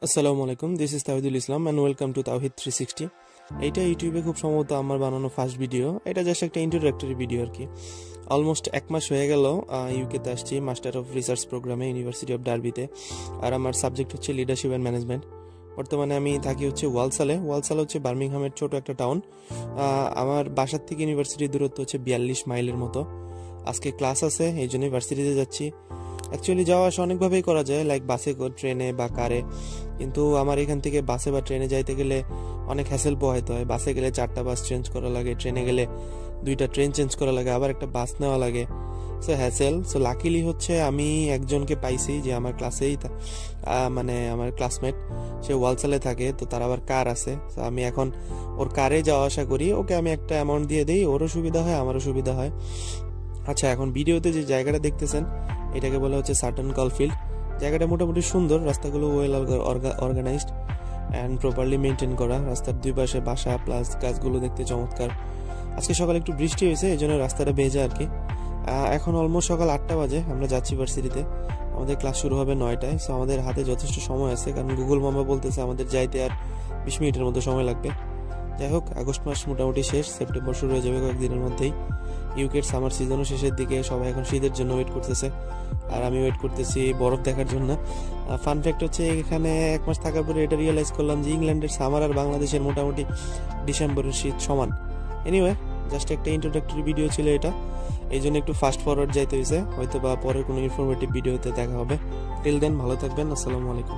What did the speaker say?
আসসালামু আলাইকুম, this is Tawhidul Islam and welcome to তাওহিদ 360। এইটা ইউটিউবে খুব সম্ভবত আমার বানানো ফার্স্ট ভিডিও। এটা জাস্ট একটা ইন্ট্রোডাক্টরি ভিডিও আর কি। অলমোস্ট এক মাস হয়ে গেল ইউকেতে আসছি মাস্টার অফ রিসার্চ প্রোগ্রামে ইউনিভার্সিটি অফ ডার্বিতে। আর আমার সাবজেক্ট হচ্ছে লিডারশিপ অ্যান্ড ম্যানেজমেন্ট। বর্তমানে আমি থাকি হচ্ছে ওয়ালসালে হচ্ছে বার্মিংহামের ছোট একটা টাউন। আমার বাসার থেকে ইউনিভার্সিটির দূরত্ব হচ্ছে 42 মাইলের মতো। আজকে ক্লাস আছে, এই জন্য ইউনিভার্সিটিতে যাচ্ছি। অ্যাকচুয়ালি যাওয়া আসা অনেকভাবেই করা যায়, লাইক বাসে, ট্রেনে বা কারে। কিন্তু আমার এখান থেকে বাসে বা ট্রেনে যাইতে গেলে অনেক হ্যাসেল পোহাইতে হয়। বাসে গেলে 4টা বাস চেঞ্জ করা লাগে, ট্রেনে গেলে 2টা ট্রেন চেঞ্জ করা লাগে, আবার একটা বাস নেওয়া লাগে। So hassle. সো লাকিলি হচ্ছে আমি একজনকে পাইছি যে আমার ক্লাসেই মানে আমার ক্লাসমেট, সে ওয়ালসালে থাকে, তো তার আবার কার আছে। তো আমি এখন ওর কারে যাওয়া আসা করি। ওকে আমি একটা অ্যামাউন্ট দিয়ে দিই, ওরও সুবিধা হয় আমারও সুবিধা হয়। আচ্ছা, এখন ভিডিওতে যে জায়গাটা দেখতেছেন এটাকে বলা হচ্ছে সাটন কলফিল্ড। জায়গাটা মোটামুটি সুন্দর, রাস্তাগুলো well organized and properly maintain করা। রাস্তার দুই পাশে বাসা প্লাস গাছগুলো দেখতে চমৎকার। আজকে সকালে একটু বৃষ্টি হয়েছে, এই জন্য রাস্তাটা ভেজা আর কি। এখন অলমোস্ট সকাল 8টা বাজে, আমরা যাচ্ছি ভার্সিটিতে। আমাদের ক্লাস শুরু হবে 9টায়। সো আমাদের হাতে যথেষ্ট সময় আছে, কারণ গুগল মামা বলতেছে আমাদের যাইতে আর 20 মিনিটের মতো সময় লাগবে। যাই হোক, আগস্ট মাস মোটামুটি শেষ, সেপ্টেম্বর শুরু হয়ে যাবে কয়েকদিনের মধ্যেই। ইউকের সামার সিজনও শেষের দিকে, সবাই এখন শীতের জন্য ওয়েট করতেছে, আর আমি ওয়েট করতেছি বরফ দেখার জন্য। ফান ফ্যাক্ট হচ্ছে, এখানে এক মাস থাকার পরে এটা রিয়েলাইজ করলাম যে ইংল্যান্ডের সামার আর বাংলাদেশের মোটামুটি ডিসেম্বরের শীত সমান। এনিওয়ে, জাস্ট একটা ইন্ট্রোডাক্টরি ভিডিও ছিল এটা, এই জন্য একটু ফাস্ট ফরওয়ার্ড যাইতে হয়েছে। হয়তো বা পরের কোনো ইনফরমেটিভ ভিডিওতে দেখা হবে। টিল দেন ভালো থাকবেন, আসসালামু আলাইকুম।